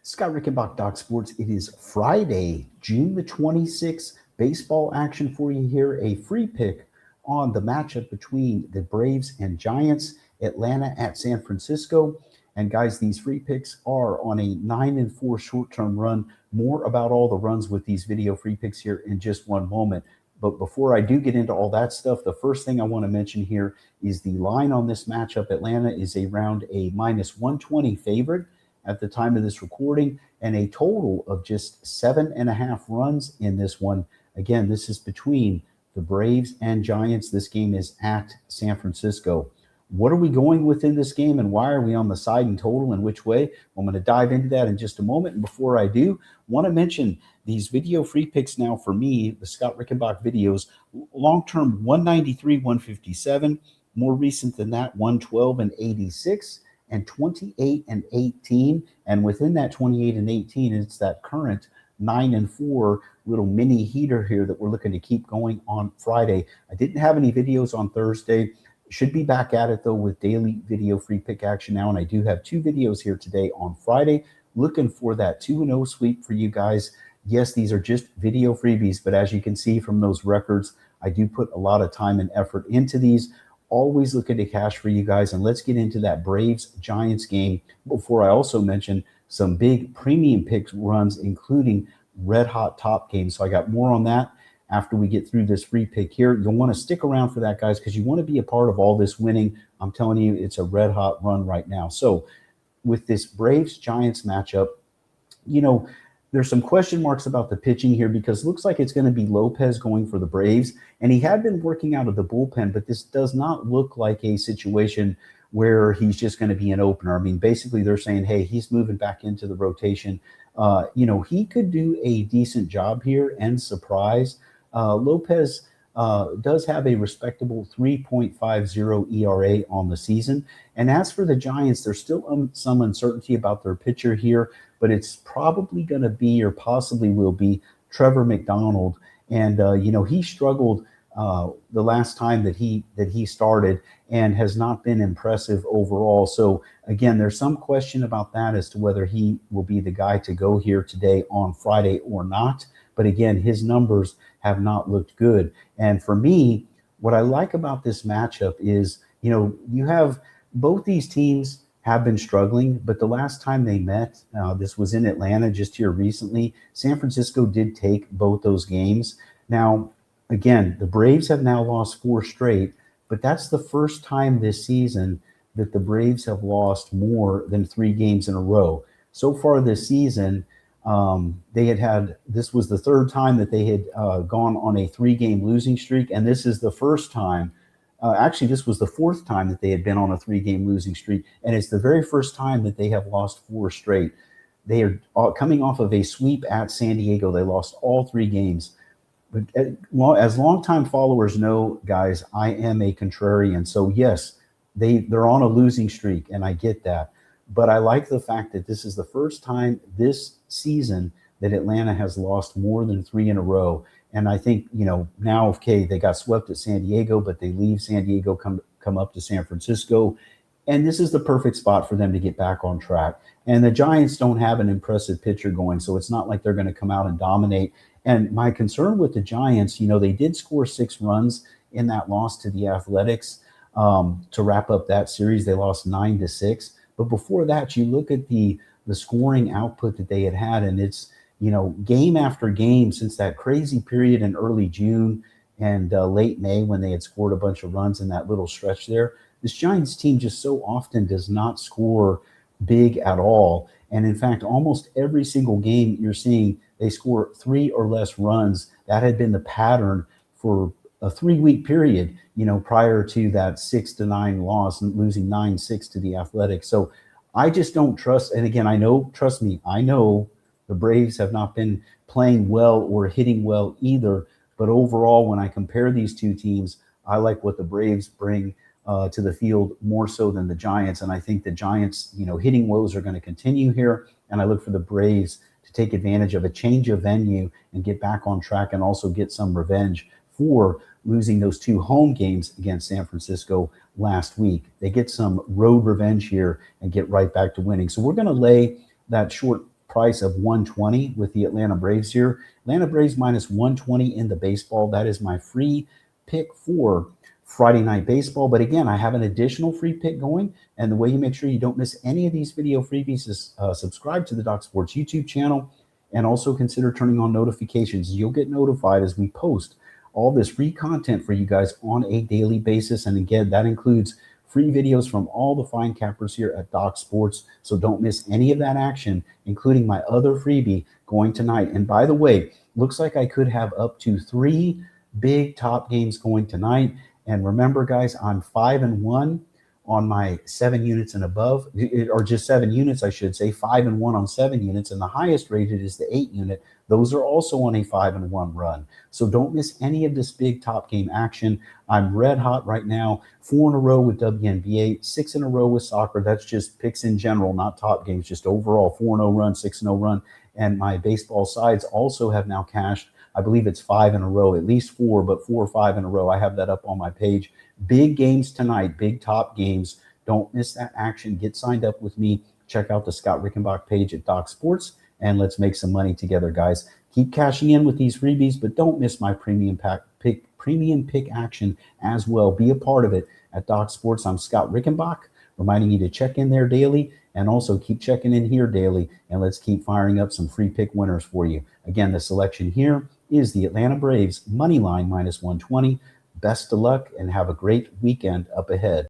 Scott Rickenbach, Doc Sports. It is Friday, June the 26th. Baseball action for you here. A free pick on the matchup between the Braves and Giants, Atlanta at San Francisco. And guys, these free picks are on a 9-4 short-term run. More about all the runs with these video free picks here in just one moment. But before I do get into all that stuff, the first thing I want to mention here is the line on this matchup. Atlanta is around a -120 favorite at the time of this recording, and a total of just 7.5 runs in this one. Again, this is between the Braves and Giants. This game is at San Francisco. What are we going with in this game, and why are we on the side and total, and which way? I'm going to dive into that in just a moment. And before I do, want to mention these video free picks now for me, the Scott Rickenbach videos, long-term 193, 157, more recent than that, 112 and 86, and 28 and 18. And within that 28 and 18, it's that current 9-4 little mini heater here that we're looking to keep going on Friday. I didn't have any videos on Thursday. Should be back at it, though, with daily video free pick action now. And I do have 2 videos here today on Friday. Looking for that 2-0 sweep for you guys. Yes, these are just video freebies, but as you can see from those records, I do put a lot of time and effort into these. Always looking to cash for you guys. And let's get into that Braves-Giants game before I also mention some big premium picks runs, including red-hot top games. So I got more on that after we get through this free pick here. You'll want to stick around for that, guys, because you want to be a part of all this winning. I'm telling you, it's a red-hot run right now. So with this Braves-Giants matchup, there's some question marks about the pitching here because it looks like it's going to be Lopez going for the Braves. And he had been working out of the bullpen, but this does not look like a situation where he's just going to be an opener. I mean, basically they're saying, hey, he's moving back into the rotation. He could do a decent job here and surprise. Lopez does have a respectable 3.50 ERA on the season. And as for the Giants, there's still some uncertainty about their pitcher here, but it's probably going to be or possibly will be Trevor McDonald. And, he struggled the last time that he started and has not been impressive overall. So, again, there's some question about that as to whether he will be the guy to go here today on Friday or not. But, again, his numbers have not looked good. And for me, what I like about this matchup is, you have both these teams have been struggling, but the last time they met, this was in Atlanta just here recently, San Francisco did take both those games. Now, again, the Braves have now lost 4 straight, but that's the first time this season that the Braves have lost more than 3 games in a row. So far this season, this was the 3rd time that they had gone on a 3-game losing streak, and this is the first time. Actually, this was the 4th time that they had been on a 3-game losing streak, and it's the very first time that they have lost 4 straight. They are coming off of a sweep at San Diego. They lost all 3 games. But as longtime followers know, guys, I am a contrarian. So, yes, they're on a losing streak, and I get that. But I like the fact that this is the first time this season that Atlanta has lost more than 3 in a row. And I think, now, okay, they got swept at San Diego, but they leave San Diego, come up to San Francisco. And this is the perfect spot for them to get back on track. And the Giants don't have an impressive pitcher going, so it's not like they're going to come out and dominate. And my concern with the Giants, they did score 6 runs in that loss to the Athletics to wrap up that series. They lost 9-6. But before that, you look at the scoring output that they had, and it's, game after game since that crazy period in early June and late May when they had scored a bunch of runs in that little stretch there. This Giants team just so often does not score big at all. And in fact, almost every single game you're seeing, they score 3 or less runs. That had been the pattern for a 3-week period, prior to that 6-9 loss and losing 9-6 to the Athletics. So I just don't trust. And again, I know the Braves have not been playing well or hitting well either. But overall, when I compare these 2 teams, I like what the Braves bring to the field more so than the Giants. And I think the Giants, hitting woes are going to continue here. And I look for the Braves to take advantage of a change of venue and get back on track and also get some revenge for losing those 2 home games against San Francisco last week. They get some road revenge here and get right back to winning. So we're going to lay that short price of 120 with the Atlanta Braves here. Atlanta Braves minus 120 in the baseball. That is my free pick for Friday Night Baseball. But again, I have an additional free pick going. And the way you make sure you don't miss any of these video freebies is subscribe to the Doc Sports YouTube channel and also consider turning on notifications. You'll get notified as we post all this free content for you guys on a daily basis. And again, that includes free videos from all the fine cappers here at Doc Sports. So don't miss any of that action, including my other freebie going tonight. And by the way, looks like I could have up to 3 big top games going tonight. And remember, guys, I'm 5-1 on my 7 units and above, or just 7 units, I should say, 5-1 on 7 units. And the highest rated is the 8 unit. Those are also on a 5-1 run. So don't miss any of this big top game action. I'm red hot right now, 4 in a row with WNBA, 6 in a row with soccer. That's just picks in general, not top games, just overall 4-0 run, 6-0 run. And my baseball sides also have now cashed. I believe it's 5 in a row, at least 4, but 4 or 5 in a row. I have that up on my page. Big games tonight, big top games. Don't miss that action. Get signed up with me. Check out the Scott Rickenbach page at Doc Sports, and let's make some money together, guys. Keep cashing in with these freebies, but don't miss my premium pick action as well. Be a part of it at Doc Sports. I'm Scott Rickenbach, reminding you to check in there daily and also keep checking in here daily, and let's keep firing up some free pick winners for you. Again, the selection here is the Atlanta Braves money line minus 120. Best of luck and have a great weekend up ahead.